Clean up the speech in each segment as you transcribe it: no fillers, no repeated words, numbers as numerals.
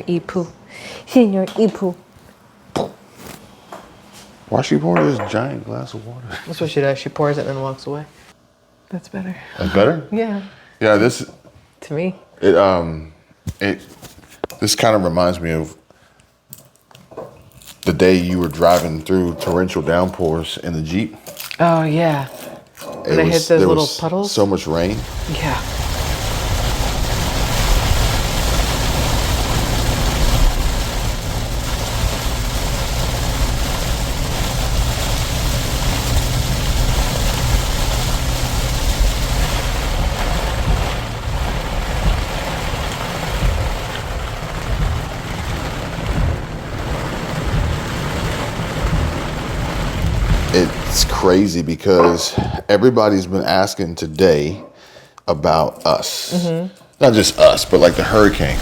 Ipu. Senor Ipu. Why she pouring this giant glass of water? That's what she does. She pours it and then walks away. That's better. That's better? Yeah. Yeah, this To me. this kind of reminds me of the day you were driving through torrential downpours in the Jeep. Oh, yeah. When they hit those little puddles? So much rain. Yeah. It's crazy because everybody's been asking today about us. Mm-hmm. Not just us, but like the hurricane.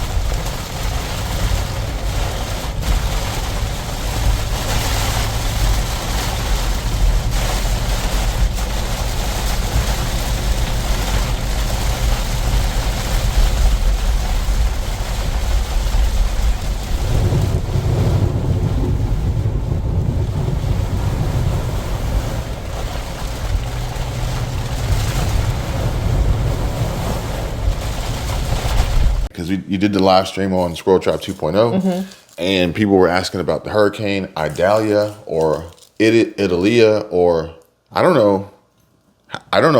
Because you did the live stream on Squirrel Trap 2.0, and people were asking about the hurricane, Idalia or Idalia, or I don't know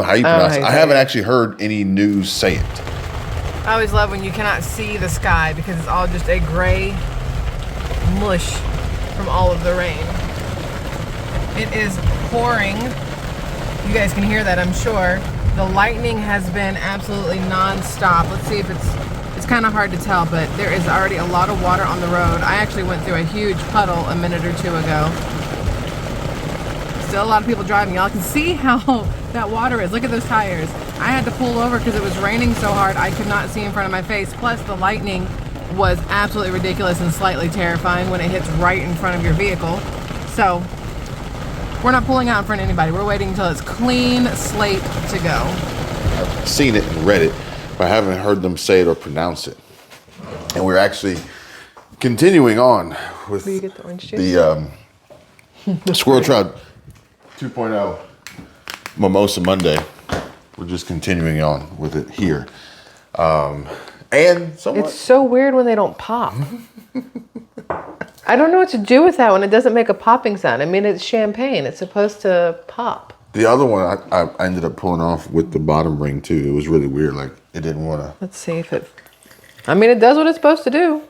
how you pronounce it. I haven't actually heard any news say it. I always love when you cannot see the sky because it's all just a gray mush from all of the rain. It is pouring. You guys can hear that, I'm sure. The lightning has been absolutely non-stop. Let's see if it's kind of hard to tell, but there is already a lot of water on the road. I actually went through a huge puddle a minute or two ago. Still a lot of people driving. Y'all can see how that water is. Look at those tires. I had to pull over because it was raining so hard I could not see in front of my face. Plus the lightning was absolutely ridiculous and slightly terrifying when it hits right in front of your vehicle. So we're not pulling out in front of anybody. We're waiting until it's clean slate to go. I've seen it and read it, but I haven't heard them say it or pronounce it. And we're actually continuing on with Will you get the orange juice? the Squirrel Trap 2.0 Mimosa Monday. We're just continuing on with it here. And somewhat, It's so weird when they don't pop. I don't know what to do with that when it doesn't make a popping sound. I mean, it's champagne. It's supposed to pop. the other one I ended up pulling off with the bottom ring too. It was really weird. Like it didn't want to. Let's see if it... I mean, it does what it's supposed to do.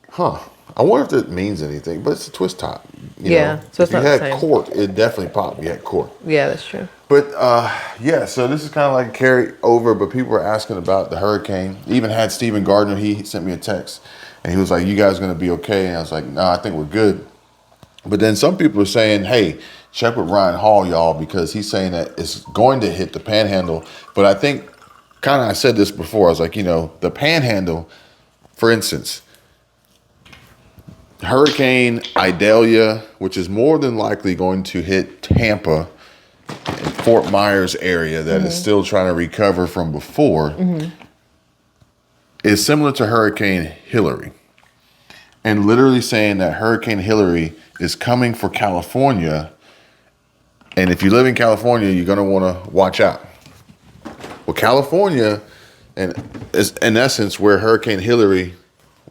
Huh. I wonder if that means anything, but it's a twist top. You Yeah, know? so it's if not you the had same. cork, it definitely popped. You had cork. Yeah, that's true. But yeah, so this is kind of like a carry over, but people were asking about the hurricane. Even had Stephen Gardner, he sent me a text and he was like, you guys gonna be okay? And I was like, no, I think we're good. But then some people are saying, hey, check with Ryan Hall, y'all, because he's saying that it's going to hit the panhandle. But I think kind of, I said this before, I was like, you know, the panhandle, for instance, Hurricane Idalia, which is more than likely going to hit Tampa and Fort Myers area that is still trying to recover from before, is similar to Hurricane Hillary. And literally saying that Hurricane Hillary is coming for California. And if you live in California, you're going to want to watch out. Well, California, and is in essence where Hurricane Hillary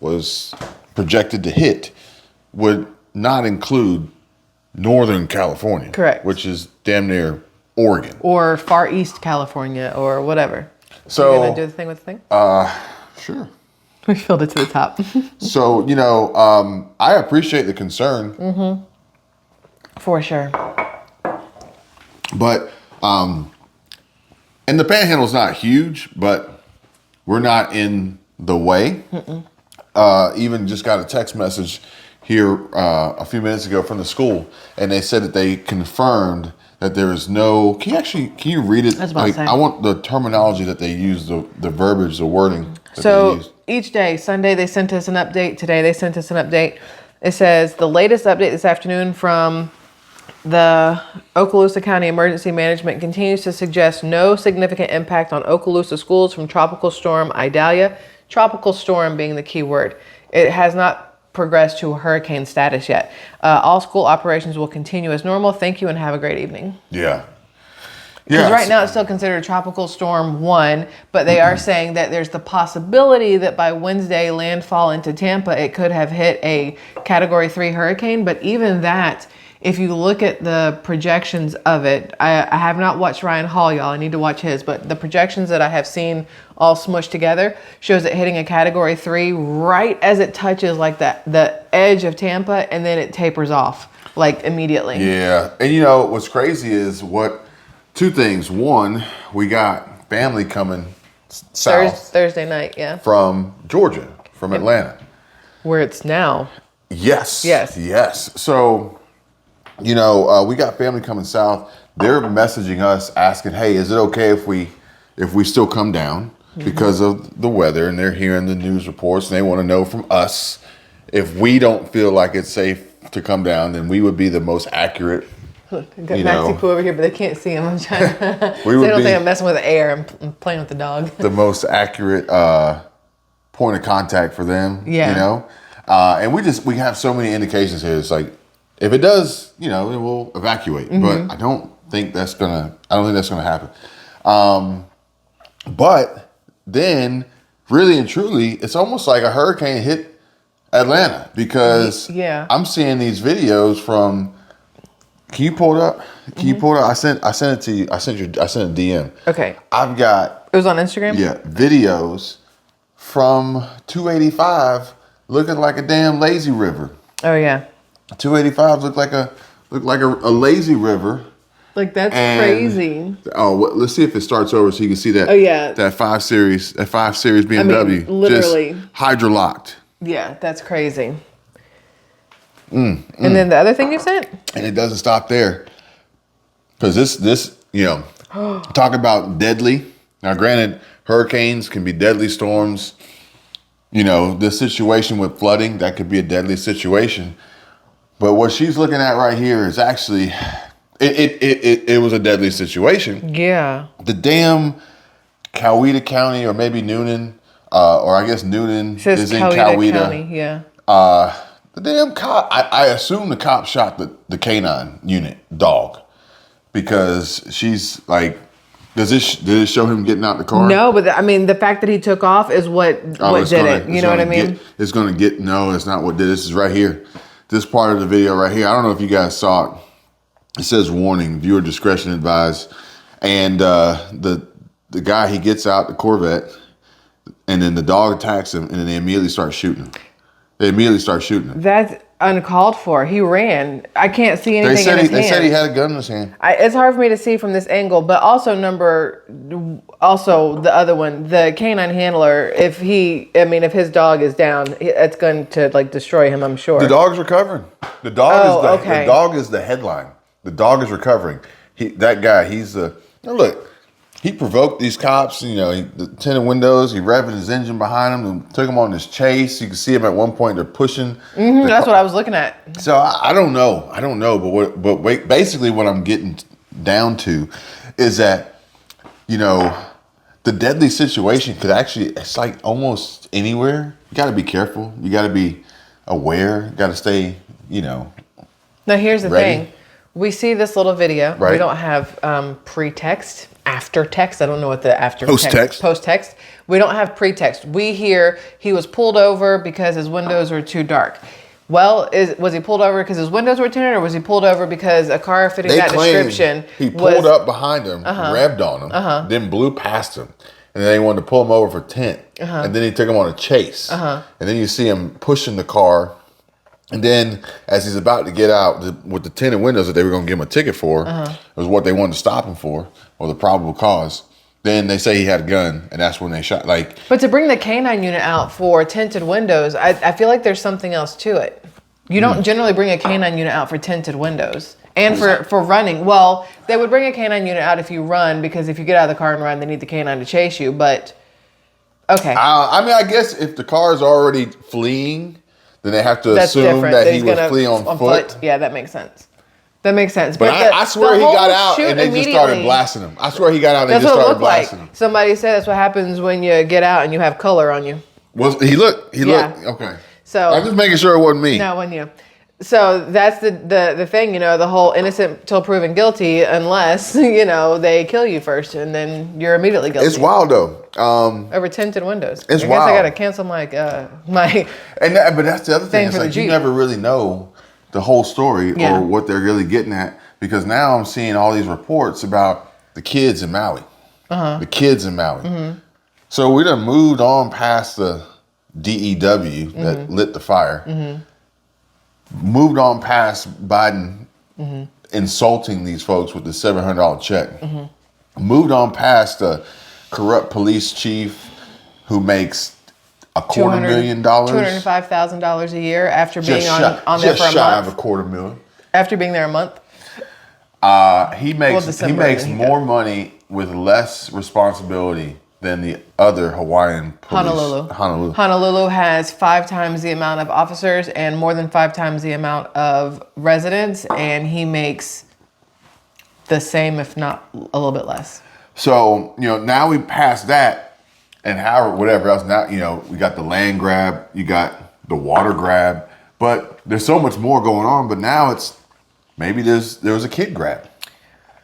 was projected to hit, would not include Northern California. Correct. Which is damn near Oregon. Or Far East California or whatever. So, you going to do the thing with the thing? Sure. We filled it to the top. So, you know, I appreciate the concern. For sure. But, and the panhandle's not huge, but we're not in the way. Even just got a text message here a few minutes ago from the school, and they said that they confirmed that there is no. Can you read it? I want the terminology that they use, the verbiage, the wording. That they use. Each day, Sunday they sent us an update. Today they sent us an update. It says the latest update this afternoon from the Okaloosa County Emergency Management continues to suggest no significant impact on Okaloosa schools from Tropical Storm Idalia. Tropical storm being the key word. It has not progressed to hurricane status yet. All school operations will continue as normal. Thank you and have a great evening. Yeah. Because right now it's still considered Tropical Storm 1, but they are saying that there's the possibility that by Wednesday landfall into Tampa, it could have hit a Category 3 hurricane. But even that, if you look at the projections of it, I have not watched Ryan Hall, y'all. I need to watch his, but the projections that I have seen all smushed together shows it hitting a Category 3 right as it touches like the edge of Tampa, and then it tapers off like immediately. Yeah, and you know what's crazy is two things. One, we got family coming south Thursday night, yeah, from Georgia, from Atlanta, where it's now. Yes. So, we got family coming south. They're messaging us asking, "Hey, is it okay if we still come down because of the weather?" And they're hearing the news reports, and they want to know from us if we don't feel like it's safe to come down, then we would be the most accurate. Got Maxie Poo over here, but they can't see him. I'm trying to. We so would they don't be think I'm messing with the air. I'm playing with the dog. The most accurate point of contact for them. Yeah. And we have so many indications here. It's like if it does, it will evacuate. But I don't think that's gonna happen. But then, really and truly, it's almost like a hurricane hit Atlanta because I'm seeing these videos from. Can you pull it up? I sent it to you. I sent a DM. Okay. I've got. It was on Instagram? Yeah, videos from 285 looking like a damn lazy river. Oh yeah. 285 looked like a lazy river. Like that's crazy. Oh, let's see if it starts over so you can see that. Oh yeah. That 5 Series BMW. Literally. Just hydrolocked. Yeah, that's crazy. And then the other thing you sent? And it doesn't stop there. Because this, talk about deadly. Now, granted, hurricanes can be deadly storms. The situation with flooding, that could be a deadly situation. But what she's looking at right here is actually, it was a deadly situation. Yeah. The damn Coweta County, or maybe Noonan, or I guess Noonan is in Coweta County, yeah. The damn cop, I assume the cop shot the canine unit dog because she's like, did it show him getting out the car? No, but the fact that he took off is what did it. You know what I mean? It's not what did it. This is right here. This part of the video right here. I don't know if you guys saw it. It says warning, viewer discretion advised. And the guy, he gets out the Corvette and then the dog attacks him and then they immediately start shooting him. That's uncalled for. He ran. I can't see anything in his hand. They said he had a gun in his hand. It's hard for me to see from this angle, but also the other one, the canine handler, if his dog is down, it's going to destroy him, I'm sure. The dog's recovering. The dog is the headline. The dog is recovering. Look, he provoked these cops, the tinted windows, he revving his engine behind him and took him on this chase. You can see him at one point, they're pushing. That's what I was looking at. So I don't know, but basically what I'm getting down to is that, the deadly situation could actually, it's like almost anywhere. You got to be careful. You got to be aware. You got to stay, Now here's the ready. thing. We see this little video. Right. We don't have pre-text. After text. I don't know what the after post-text. Post-text. We don't have pre-text. We hear he was pulled over because his windows were too dark. Well, was he pulled over because his windows were tinted, or was he pulled over because a car fitting that description? He pulled up behind him, revved on him, then blew past him. And then they wanted to pull him over for tint. And then he took him on a chase. And then you see him pushing the car. And then as he's about to get out with the tinted windows that they were going to give him a ticket for, was what they wanted to stop him for, or the probable cause. Then they say he had a gun, and that's when they shot. But to bring the canine unit out for tinted windows, I feel like there's something else to it. You don't generally bring a canine unit out for tinted windows. And for running. Well, they would bring a canine unit out if you run, because if you get out of the car and run, they need the canine to chase you. But, okay. I guess if the car is already fleeing, then they have to assume that he was fleeing on foot. Yeah, that makes sense. But I swear he got out and they just started blasting him. I swear he got out and they just started blasting him. Somebody said that's what happens when you get out and you have color on you. Well, he looked. Okay. So I'm just making sure it wasn't me. no, it wasn't you. So that's the thing, the whole innocent till proven guilty, unless they kill you first, and then you're immediately guilty. It's wild though. Over tinted windows. It's I guess wild. I gotta cancel my But that's the other thing. It's for the like you Jeep. never really know the whole story Yeah. or what they're really getting at, because now I'm seeing all these reports about the kids in Maui. The kids in Maui. Mm-hmm. So we done moved on past the DEW that lit the fire. Moved on past Biden insulting these folks with the $700 check. Moved on past the corrupt police chief who makes $250,000. $205,000 a year after being on there for a month. Just shy of $250,000. After being there a month. He makes more money with less responsibility than the other Hawaiian police. Honolulu has 5 times the amount of officers and more than 5 times the amount of residents, and he makes the same, if not a little bit less. So, now we passed that, and whatever else. Now, we got the land grab, you got the water grab, but there's so much more going on. But now it's maybe there was a kid grab.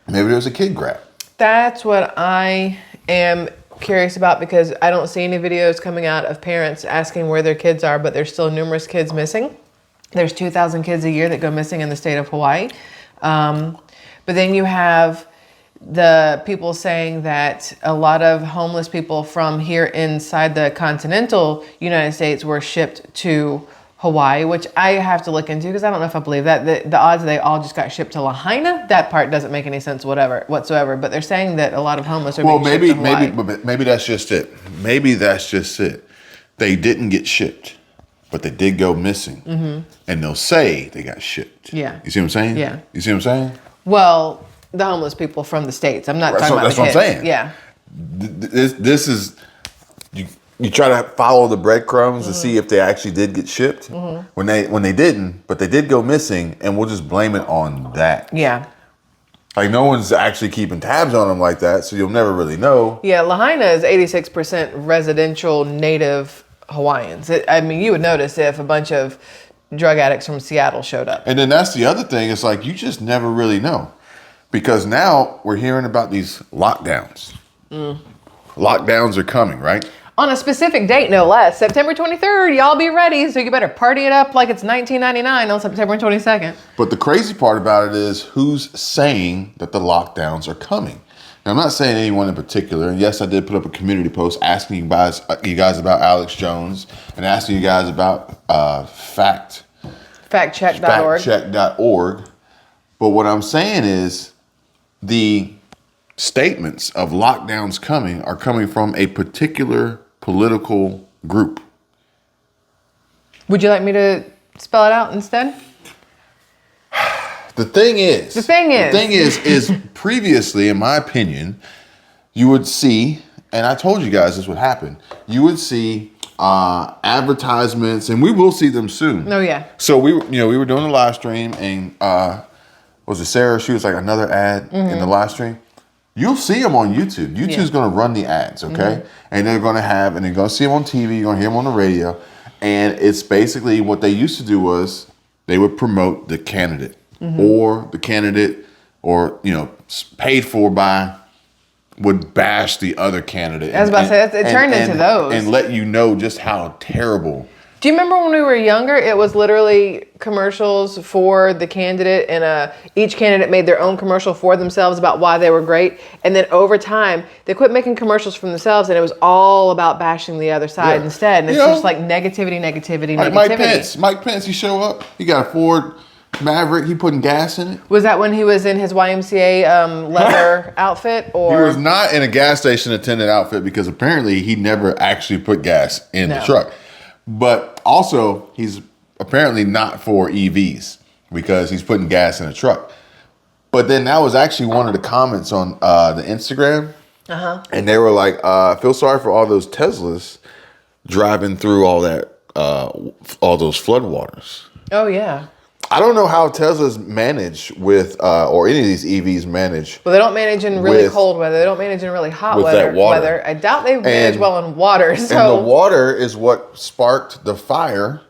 Maybe there's a kid grab. That's what I am curious about, because I don't see any videos coming out of parents asking where their kids are, but there's still numerous kids missing. There's 2,000 kids a year that go missing in the state of Hawaii. But then you have the people saying that a lot of homeless people from here inside the continental United States were shipped to Hawaii, which I have to look into because I don't know if I believe that. The odds they all just got shipped to Lahaina, that part doesn't make any sense whatsoever. But they're saying that a lot of homeless are being shipped to Hawaii. Maybe that's just it. Maybe that's just it. They didn't get shipped, but they did go missing. And they'll say they got shipped. Yeah. You see what I'm saying? Yeah. You see what I'm saying? Well, the homeless people from the States. I'm not talking about that's the what kids. I'm saying. Yeah. This is... You try to follow the breadcrumbs to see if they actually did get shipped when they didn't, but they did go missing, and we'll just blame it on that. Yeah. Like no one's actually keeping tabs on them like that, so you'll never really know. Yeah, Lahaina is 86% residential native Hawaiians. You would notice if a bunch of drug addicts from Seattle showed up. And then that's the other thing. It's like you just never really know, because now we're hearing about these lockdowns. Lockdowns are coming, right? On a specific date, no less. September 23rd, y'all be ready. So you better party it up like it's 1999 on September 22nd. But the crazy part about it is who's saying that the lockdowns are coming. Now, I'm not saying anyone in particular. And yes, I did put up a community post asking you guys about Alex Jones and asking you guys about factcheck.org. Factcheck.org. But what I'm saying is the statements of lockdowns coming are coming from a particular political group. Would you like me to spell it out instead? The thing is previously, in my opinion, you would see, and I told you guys this would happen, you would see advertisements, and we will see them soon. Oh yeah. So we were doing a live stream, and was it Sarah? She was like another ad in the live stream. You'll see them on YouTube. YouTube's going to run the ads, okay? And they're going to see them on TV. You're going to hear them on the radio. And it's basically what they used to do was they would promote the candidate or the candidate or, paid for by would bash the other candidate. I was about to say, it turned into those. And let you know just how terrible. Do you remember when we were younger, it was literally commercials for the candidate, and each candidate made their own commercial for themselves about why they were great. And then over time, they quit making commercials for themselves, and it was all about bashing the other side instead. And it's just like negativity. Like Mike Pence, he show up, he got a Ford Maverick, he putting gas in it. Was that when he was in his YMCA leather outfit? Or he was not in a gas station attendant outfit, because apparently he never actually put gas in the truck. But also, he's apparently not for EVs because he's putting gas in a truck. But then that was actually one of the comments on the Instagram. And they were like, I feel sorry for all those Teslas driving through all those floodwaters. Oh, yeah. I don't know how Teslas manage with, or any of these EVs manage. Well, they don't manage in really cold weather. They don't manage in really hot weather. I doubt they manage well in water. So. And the water is what sparked the fire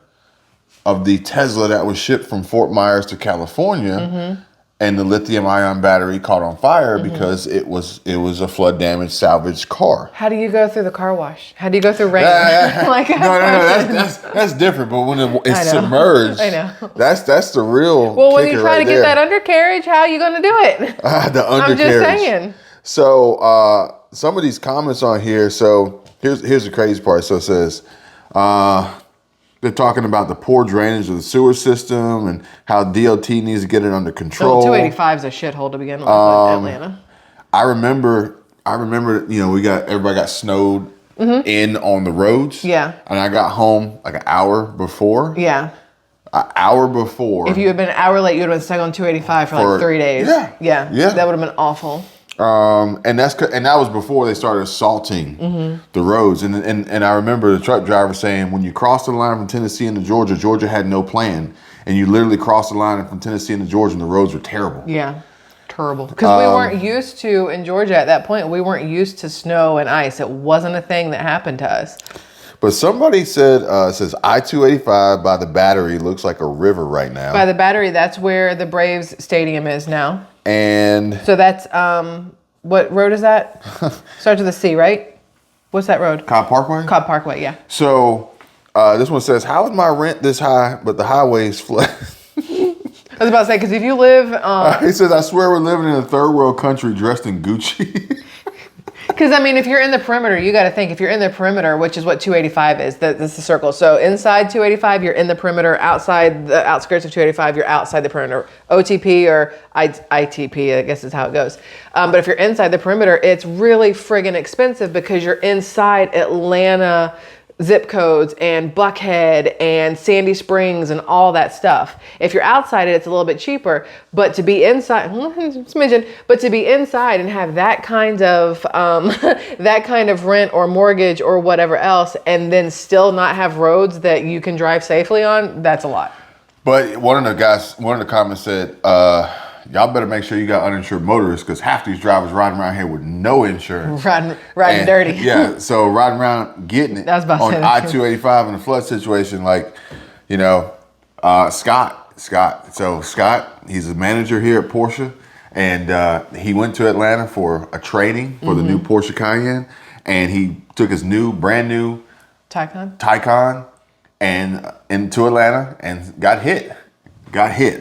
of the Tesla that was shipped from Fort Myers to California, and the lithium-ion battery caught on fire because it was a flood-damaged salvaged car. How do you go through the car wash? How do you go through rain? Like, no, that's different. But when it's submerged, I know. That's the real. Well, when you try right to get that undercarriage, how are you going to do it? The undercarriage. I'm just saying. So some of these comments on here. So here's the crazy part. So it says. They're talking about the poor drainage of the sewer system and how DOT needs to get it under control. 285 is a shithole to begin with in Atlanta. I remember, everybody got snowed in on the roads. Yeah. And I got home like an hour before. Yeah. An hour before. If you had been an hour late, you would have been stuck on 285 for like 3 days. Yeah. That would have been awful. And that was before they started assaulting the roads. And I remember the truck driver saying, when you cross the line from Tennessee into Georgia, Georgia had no plan, and you literally crossed the line from Tennessee into Georgia, and the roads were terrible. Yeah, terrible. Because we weren't used to in Georgia at that point. We weren't used to snow and ice. It wasn't a thing that happened to us. But somebody said, says I-285 by the Battery looks like a river right now. By the Battery, that's where the Braves Stadium is now. And so that's what road is that? Starts with a C, right? What's that road? Cobb Parkway? Cobb Parkway, yeah. So this one says, how is my rent this high, but the highway is flat? I was about to say, because if you live... he says, I swear we're living in a third world country dressed in Gucci. Because, I mean, if you're in the perimeter, you got to think, if you're in the perimeter, which is what 285 is, that's the circle. So inside 285, you're in the perimeter. Outside the outskirts of 285, you're outside the perimeter. OTP or ITP, I guess is how it goes. But if you're inside the perimeter, it's really friggin' expensive because you're inside Atlanta zip codes and Buckhead and Sandy Springs and all that stuff. If you're outside it, it's a little bit cheaper, but to be inside, smidgen, but to be inside and have that kind of rent or mortgage or whatever else, and then still not have roads that you can drive safely on, that's a lot. But one of the comments said, y'all better make sure you got uninsured motorists because half these drivers riding around here with no insurance. Riding dirty. Yeah, so riding around getting it on I-285 in a flood situation, like, Scott. So Scott, he's a manager here at Porsche, and he went to Atlanta for a training for the new Porsche Cayenne, and he took his brand new Taycan and into Atlanta and got hit.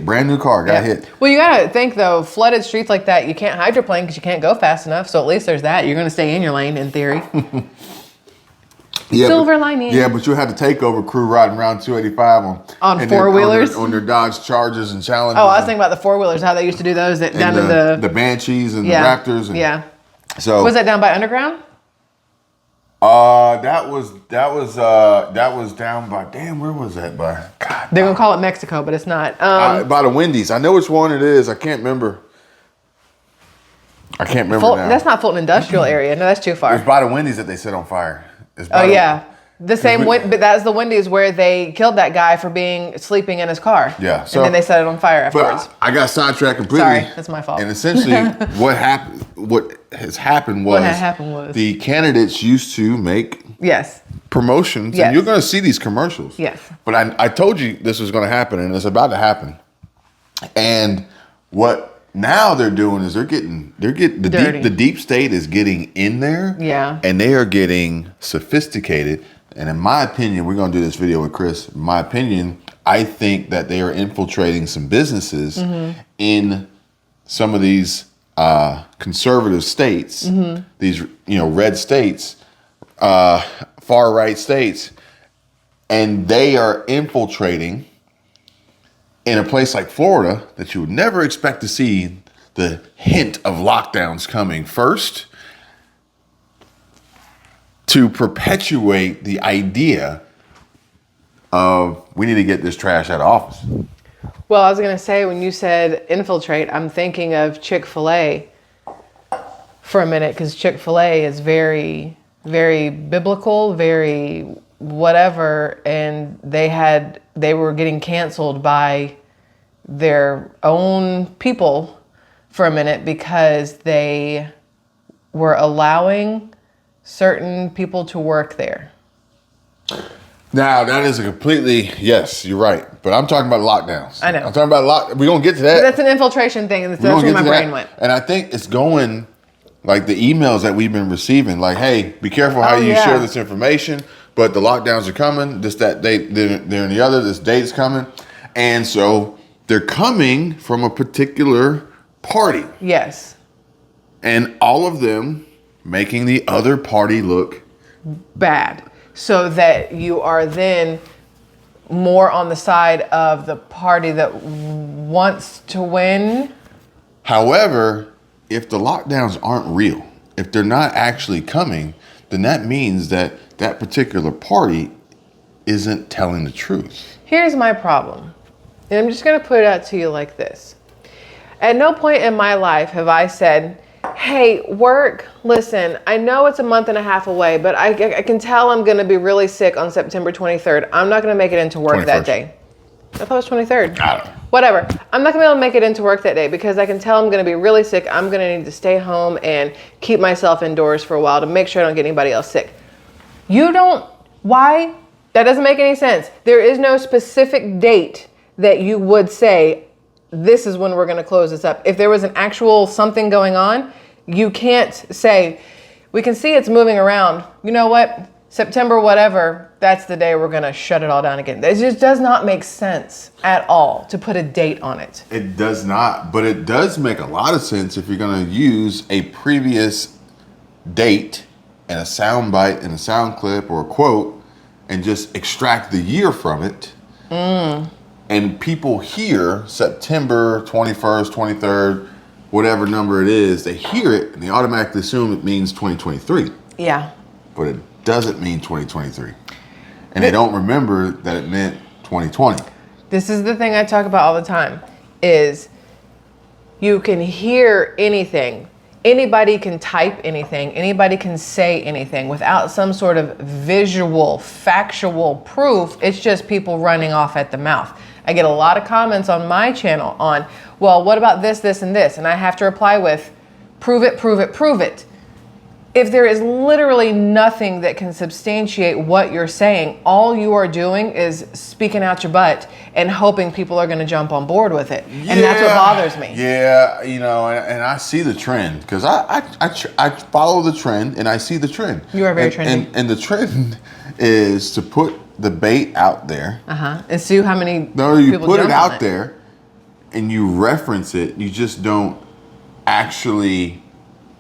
Brand new car, got hit. Well, you got to think, though, flooded streets like that, you can't hydroplane because you can't go fast enough. So at least there's that. You're going to stay in your lane, in theory. Silver lining. Yeah, but you had the takeover crew riding around 285 on four-wheelers? On their Dodge Chargers and Challengers. Oh, I was thinking about the four-wheelers, how they used to do those down to the Banshees and the Raptors. And, so was that down by Underground? That was down by, where was that by? God. They're gonna call it Mexico, but it's not. By the Wendy's. I know which one it is. I can't remember now. That's not Fulton Industrial Area. No, that's too far. It's by the Wendy's that they set on fire. The same, but that's the Wendy's where they killed that guy for sleeping in his car. Yeah. So, and then they set it on fire afterwards. But I got sidetracked completely. Sorry, that's my fault. And essentially, what had happened was the candidates used to make promotions, and you're going to see these commercials. Yes. But I told you this was going to happen, and it's about to happen. And what now they're doing is they're getting the deep state is getting in there. Yeah. And they are getting sophisticated. And in my opinion, we're going to do this video with Chris. In my opinion, I think that they are infiltrating some businesses in some of these conservative states, these red states, far right states, and they are infiltrating in a place like Florida that you would never expect to see the hint of lockdowns coming first, to perpetuate the idea of we need to get this trash out of office. Well, I was going to say, when you said infiltrate, I'm thinking of Chick-fil-A for a minute, because Chick-fil-A is very, very biblical, very whatever, and they were getting canceled by their own people for a minute because they were allowing certain people to work there. Now, that is a completely, yes, you're right. But I'm talking about lockdowns. I know. I'm talking about we're going to get to that. But that's an infiltration thing. That's where my brain went. And I think it's going, like the emails that we've been receiving, like, hey, be careful how you share this information. But the lockdowns are coming. This, that, they're in the other. This date's coming. And so they're coming from a particular party. Yes. And all of them making the other party look bad. So that you are then more on the side of the party that wants to win. However, if the lockdowns aren't real, if they're not actually coming, then that means that that particular party isn't telling the truth. Here's my problem. And I'm just going to put it out to you like this. At no point in my life have I said, hey, work, listen, I know it's a month and a half away, but I can tell I'm going to be really sick on September 23rd. I'm not going to make it into work 21st. that day. I thought it was 23rd. I don't know. Whatever. I'm not going to be able to make it into work that day because I can tell I'm going to be really sick. I'm going to need to stay home and keep myself indoors for a while to make sure I don't get anybody else sick. Why? That doesn't make any sense. There is no specific date that you would say, this is when we're going to close this up. If there was an actual something going on, you can't say, we can see it's moving around. You know what? September, whatever, that's the day we're going to shut it all down again. It just does not make sense at all to put a date on it. It does not, but it does make a lot of sense if you're going to use a previous date and a sound bite and a sound clip or a quote and just extract the year from it. And people hear September 21st, 23rd, whatever number it is, they hear it and they automatically assume it means 2023. Yeah. But it doesn't mean 2023. And they don't remember that it meant 2020. This is the thing I talk about all the time, is you can hear anything. Anybody can type anything. Anybody can say anything without some sort of visual, factual proof. It's just people running off at the mouth. I get a lot of comments on my channel on, well, what about this, this, and this? And I have to reply with, prove it, prove it, prove it. If there is literally nothing that can substantiate what you're saying, all you are doing is speaking out your butt and hoping people are going to jump on board with it. And that's what bothers me. Yeah, you know, and I see the trend because I follow the trend and I see the trend. You are very trendy. And the trend is to put the bait out there. And see how many No, you people put it jump out on there and you reference it. You just don't actually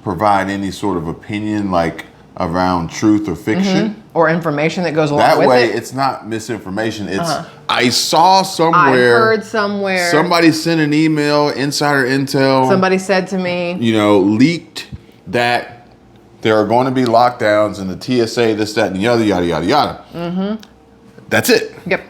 provide any sort of opinion like around truth or fiction. Or information that goes along that with way it. It's not misinformation. It's I saw somewhere, I heard somewhere, somebody sent an email, insider intel, somebody said to me, you know, leaked that there are going to be lockdowns and the TSA, this, that, and the other, yada, yada, yada. That's it. Yep.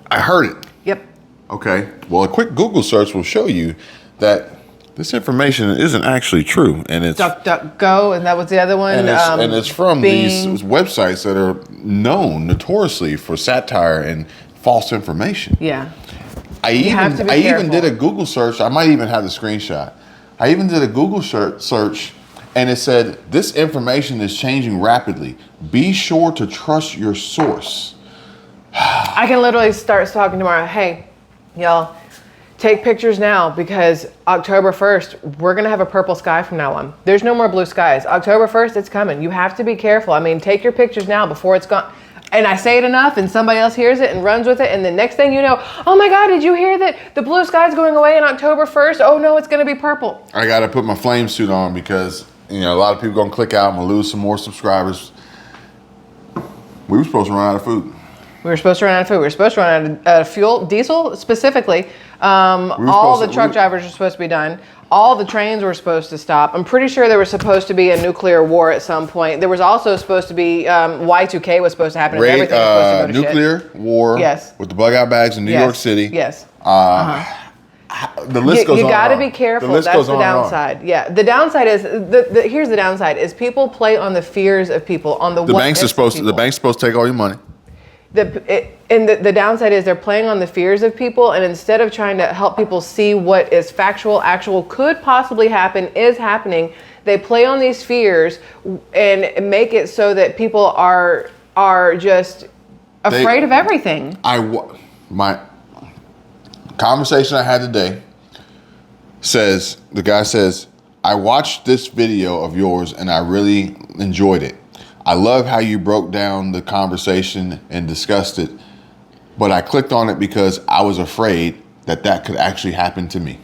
I heard it. Yep. Okay. Well, a quick Google search will show you that this information isn't actually true, and it's DuckDuckGo, and that was the other one. And it's from these websites that are known notoriously for satire and false information. Yeah. I even did a Google search. I might even have the screenshot. I even did a Google search, and it said this information is changing rapidly. Be sure to trust your source. I can literally start talking tomorrow. Hey, y'all. Take pictures now because October 1st, we're going to have a purple sky from now on. There's no more blue skies. October 1st, it's coming. You have to be careful. I mean, take your pictures now before it's gone. And I say it enough and somebody else hears it and runs with it. And the next thing you know, oh my God, did you hear that the blue sky's going away on October 1st? Oh no, it's going to be purple. I got to put my flame suit on because, you know, a lot of people going to click out. I'm going to lose some more subscribers. We were supposed to run out of food. We were supposed to run out of food. We were supposed to run out of fuel, diesel specifically. All the truck drivers were supposed to be done. All the trains were supposed to stop. I'm pretty sure there was supposed to be a nuclear war at some point. There was also supposed to be Y2K was supposed to happen. And everything was supposed to go to nuclear shit. war. Yes. With the bug out bags in New York City. Yes. The list goes on. You got to be careful. That's the downside. Yeah. The downside is here's the downside is people play on the fears of people on the bank's supposed to take all your money. The downside is they're playing on the fears of people, and instead of trying to help people see what is factual, actual, could possibly happen, is happening, they play on these fears and make it so that people are just afraid of everything. My conversation I had today says, the guy says, I watched this video of yours and I really enjoyed it. I love how you broke down the conversation and discussed it, but I clicked on it because I was afraid that could actually happen to me.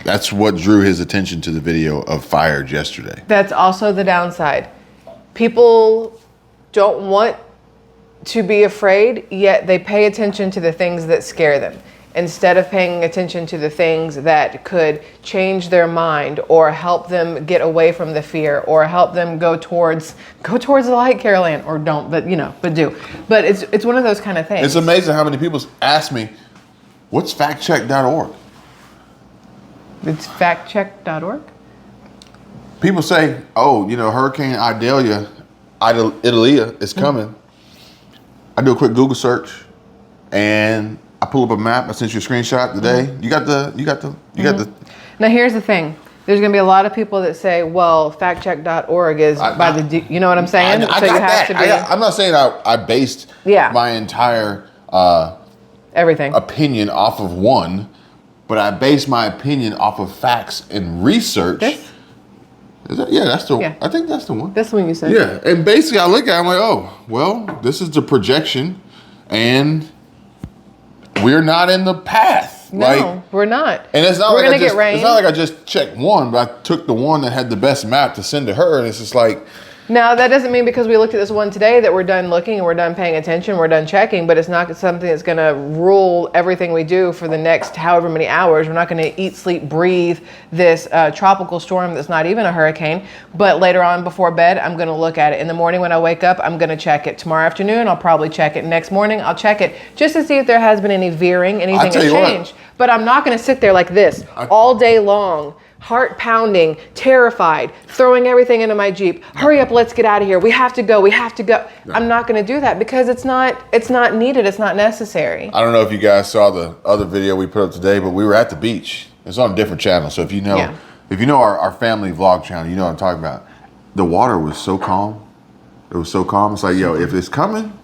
That's what drew his attention to the video of Fired yesterday. That's also the downside. People don't want to be afraid, yet they pay attention to the things that scare them instead of paying attention to the things that could change their mind or help them get away from the fear or help them go towards the light, Carol Ann, or don't, but do. But it's one of those kind of things. It's amazing how many people ask me, what's factcheck.org? It's factcheck.org? People say, Hurricane Idalia is coming. I do a quick Google search and I pull up a map. I sent you a screenshot today. You got the. Now here's the thing. There's going to be a lot of people that say, well, factcheck.org is you know what I'm saying? I'm not saying I based my entire everything opinion off of one, but I based my opinion off of facts and research. This? That's the one. I think that's the one. That's the one you said. Yeah, and basically I look at it, I'm like, oh, well, this is the projection, and we're not in the path. No, we're not. And it's not we're gonna get rain. It's not like I just checked one, but I took the one that had the best map to send to her, and it's just like. Now, that doesn't mean because we looked at this one today that we're done looking and we're done paying attention, we're done checking, but it's not something that's going to rule everything we do for the next however many hours. We're not going to eat, sleep, breathe this tropical storm that's not even a hurricane. But later on before bed, I'm going to look at it. In the morning when I wake up, I'm going to check it. Tomorrow afternoon, I'll probably check it. Next morning, I'll check it just to see if there has been any veering, anything has changed. But I'm not going to sit there like this all day long. Heart pounding, terrified, throwing everything into my Jeep. Hurry up, let's get out of here. We have to go. No. I'm not going to do that because it's not needed. It's not necessary. I don't know if you guys saw the other video we put up today, but we were at the beach. It's on a different channel. So if you know our family vlog channel, you know what I'm talking about. The water was so calm. It was so calm. It's like, if it's coming,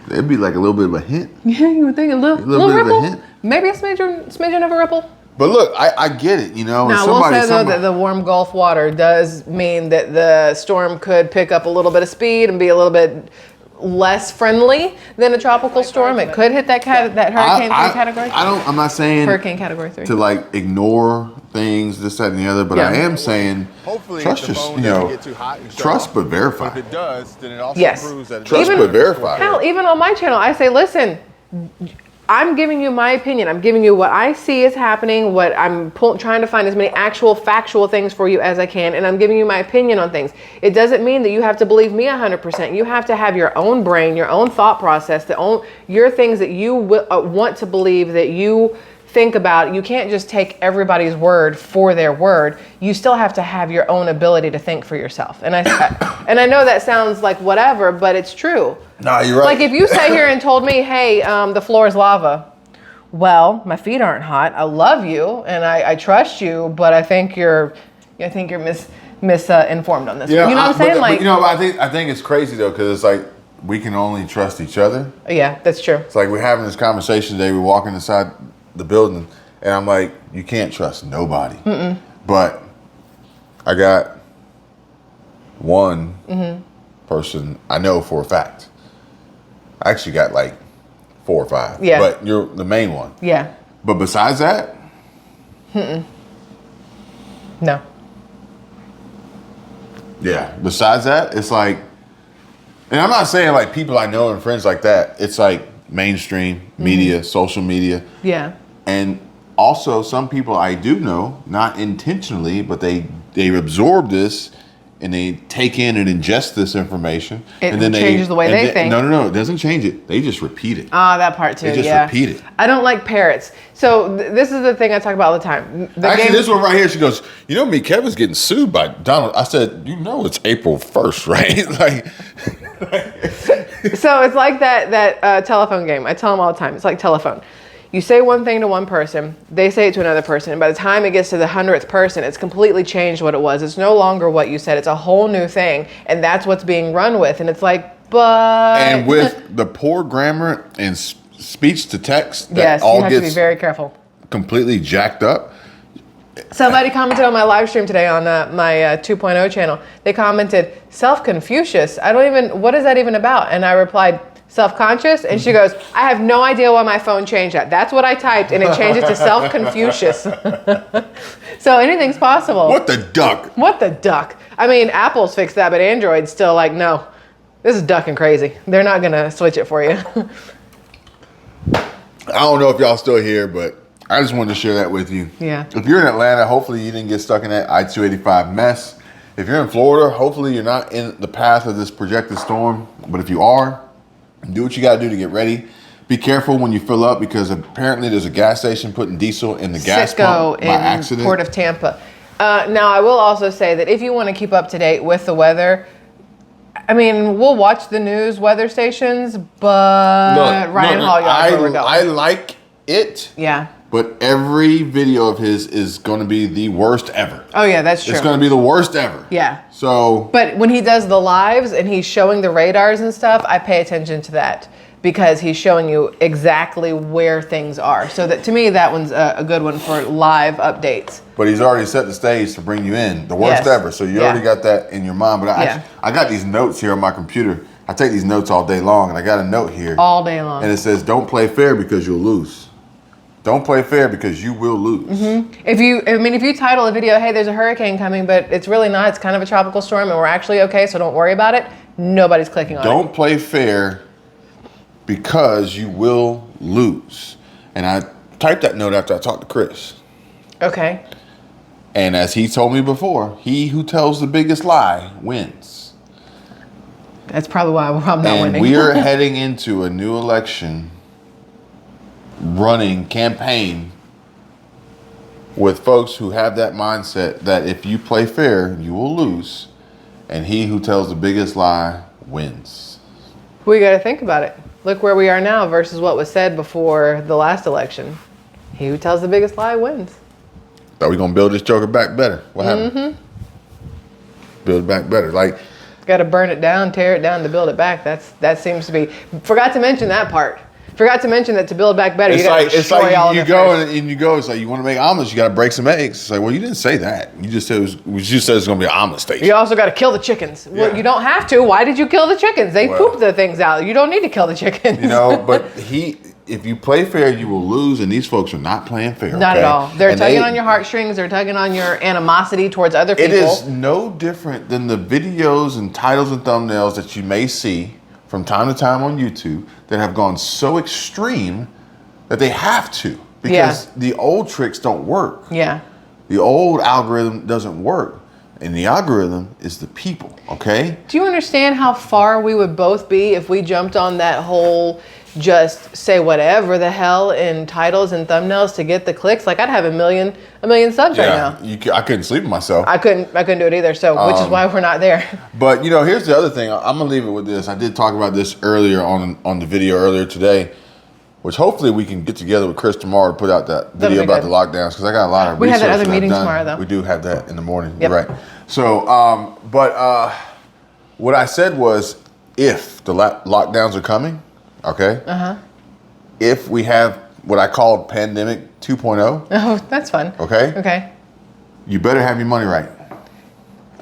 it'd be like a little bit of a hint. Yeah, you would think a little bit ripple. Of a hint. Maybe a smidgen of a ripple. But look, I get it, Now, we'll say, though, that the warm Gulf water does mean that the storm could pick up a little bit of speed and be a little bit less friendly than a tropical storm. It could hit that hurricane category. I'm not saying hurricane category 3 to ignore things, this, that, and the other. But I am saying, trust trust but verify. But if it does, then it also proves that trust but verify. Hell, even on my channel, I say, listen. I'm giving you my opinion. I'm giving you what I see is happening, what I'm trying to find as many actual factual things for you as I can, and I'm giving you my opinion on things. It doesn't mean that you have to believe me 100%. You have to have your own brain, your own thought process, your things that you want to believe, that you think about. You can't just take everybody's word for their word. You still have to have your own ability to think for yourself. And I know that sounds like whatever, but it's true. No, you're right. Like if you sat here and told me, hey, the floor is lava. Well, my feet aren't hot. I love you and I trust you, but I think you're misinformed on this. Yeah, you know what I'm saying? But I think it's crazy though, because it's like we can only trust each other. Yeah, that's true. It's like we're having this conversation today. We're walking inside the building, and I'm like, you can't trust nobody. Mm-mm. But I got one person I know for a fact. I actually got 4 or 5. Yeah. But you're the main one. Yeah. But besides that? No. Yeah. Besides that, it's like, and I'm not saying people I know and friends like that. It's mainstream media, social media. Yeah. And also some people I do know, not intentionally, but they absorb this and they take in and ingest this information. And then changes the way they think. No, it doesn't change it. They just repeat it. That part too, They just repeat it. I don't like parrots. So this is the thing I talk about all the time. This one right here, she goes, me, Kevin's getting sued by Donald. I said, it's April 1st, right? So it's like that telephone game. I tell them all the time. It's like telephone. You say one thing to one person, they say it to another person, and by the time it gets to the 100th person, it's completely changed what it was. It's no longer what you said. It's a whole new thing, and that's what's being run with. And it's like, but... And with the poor grammar and speech to text, that yes, all you have gets to be very careful. Completely jacked up. Somebody commented on my live stream today on my 2.0 channel. They commented, self-Confucius. What is that even about? And I replied, self-conscious? And she goes, I have no idea why my phone changed that. That's what I typed, and it changed it to self-Confucius. So anything's possible. What the duck? What the duck? I mean, Apple's fixed that, but Android's still like, no, this is ducking crazy. They're not going to switch it for you. I don't know if y'all still here, but I just wanted to share that with you. Yeah. If you're in Atlanta, hopefully you didn't get stuck in that I-285 mess. If you're in Florida, hopefully you're not in the path of this projected storm. But if you are, do what you got to do to get ready. Be careful when you fill up, because apparently there's a gas station putting diesel in the gas pump by accident. Port of Tampa. Now, I will also say that if you want to keep up to date with the weather, I mean, we'll watch the news weather stations, but Ryan Hall, I like it. Yeah. But every video of his is going to be the worst ever. Oh, yeah, that's true. It's going to be the worst ever. Yeah. So. But when he does the lives and he's showing the radars and stuff, I pay attention to that, because he's showing you exactly where things are. So that, to me, that one's a good one for live updates. But he's already set the stage to bring you in. The worst ever. So you already got that in your mind. But I got these notes here on my computer. I take these notes all day long, and I got a note here. All day long. And it says, don't play fair because you'll lose. Don't play fair because you will lose. Mm-hmm. If you title a video, hey, there's a hurricane coming, but it's really not. It's kind of a tropical storm, and we're actually okay, so don't worry about it. Nobody's clicking on it. Don't play fair because you will lose. And I typed that note after I talked to Chris. Okay. And as he told me before, he who tells the biggest lie wins. That's probably why I'm not winning. And we are heading into a new election campaign with folks who have that mindset that if you play fair, you will lose. And he who tells the biggest lie wins. We got to think about it. Look where we are now versus what was said before the last election. He who tells the biggest lie wins. Are we going to build this joker back better? What happened? Mm-hmm. Build it back better. Like, got to burn it down, tear it down to build it back. That seems to be. Forgot to mention that part. Forgot to mention that to build back better, you got to destroy all of it. It's like you want to make omelets, you got to break some eggs. It's like, well, you didn't say that. You just said it was going to be an omelet station. You also got to kill the chickens. Yeah. Well, you don't have to. Why did you kill the chickens? They poop the things out. You don't need to kill the chickens. But if you play fair, you will lose, and these folks are not playing fair. Not at all. They're tugging on your heartstrings. They're tugging on your animosity towards other people. It is no different than the videos and titles and thumbnails that you may see from time to time on YouTube that have gone so extreme that they have to, because the old tricks don't work. Yeah. The old algorithm doesn't work. And the algorithm is the people, okay? Do you understand how far we would both be if we jumped on that whole just say whatever the hell in titles and thumbnails to get the clicks? Like, I'd have a million subs right now. I couldn't sleep with myself. I couldn't do it either. So, which is why we're not there. But here's the other thing. I'm gonna leave it with this. I did talk about this earlier on the video earlier today, which hopefully we can get together with Chris tomorrow to put out that video about the lockdowns, because I got a lot of research. We have that other meeting tomorrow, though. We do have that in the morning. Yep. You're right. So, what I said was, if the lockdowns are coming, okay. If we have what I call pandemic 2.0. Oh, that's fun. Okay. Okay. You better have your money right,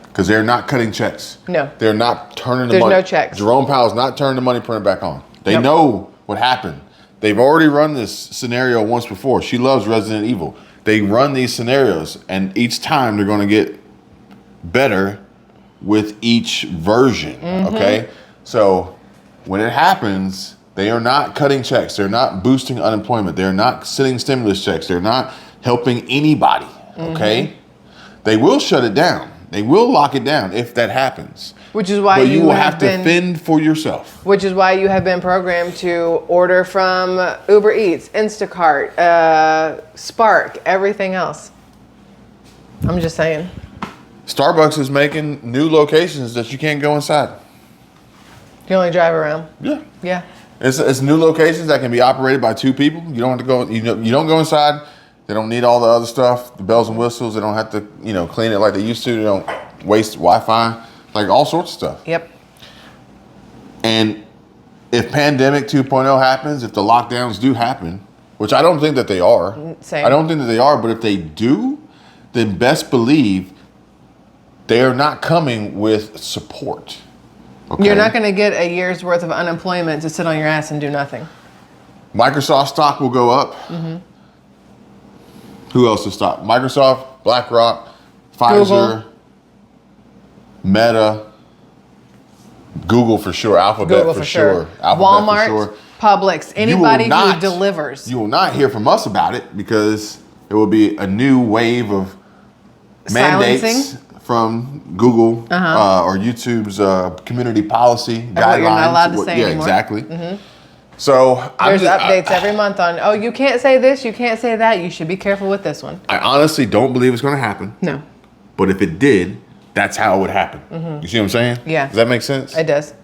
because they're not cutting checks. No. They're not turning the money. There's no checks. Jerome Powell's not turning the money printer back on. They know what happened. They've already run this scenario once before. She loves Resident Evil. They run these scenarios, and each time they're going to get better with each version. Okay. So when it happens, they are not cutting checks. They're not boosting unemployment. They're not sending stimulus checks. They're not helping anybody, okay? They will shut it down. They will lock it down if that happens. Which is why you will have to fend for yourself. Which is why you have been programmed to order from Uber Eats, Instacart, Spark, everything else. I'm just saying. Starbucks is making new locations that you can't go inside. You only drive around. Yeah. Yeah. It's new locations that can be operated by 2 people. You don't have to go. You don't go inside. They don't need all the other stuff, the bells and whistles. They don't have to clean it like they used to. They don't waste Wi-Fi, like all sorts of stuff. Yep. And if pandemic 2.0 happens, if the lockdowns do happen, which I don't think that they are. Same. I don't think that they are, but if they do, then best believe they are not coming with support. Okay? You're not going to get a year's worth of unemployment to sit on your ass and do nothing. Microsoft stock will go up. Mm-hmm. Who else is stock? Microsoft, BlackRock, Pfizer, Google. Meta, Google for sure, Alphabet Google for sure, Alphabet Walmart, for sure. Publix, anybody who delivers. You will not hear from us about it because it will be a new wave of mandates Silencing? from Google or YouTube's community policy guidelines. You're not allowed to say yeah, anymore. exactly. Mm-hmm. So there's updates every month on, you can't say this, you can't say that. You should be careful with this one. I honestly don't believe it's going to happen. No. But if it did, that's how it would happen. You see what I'm saying? Yeah. Does that make sense? It does.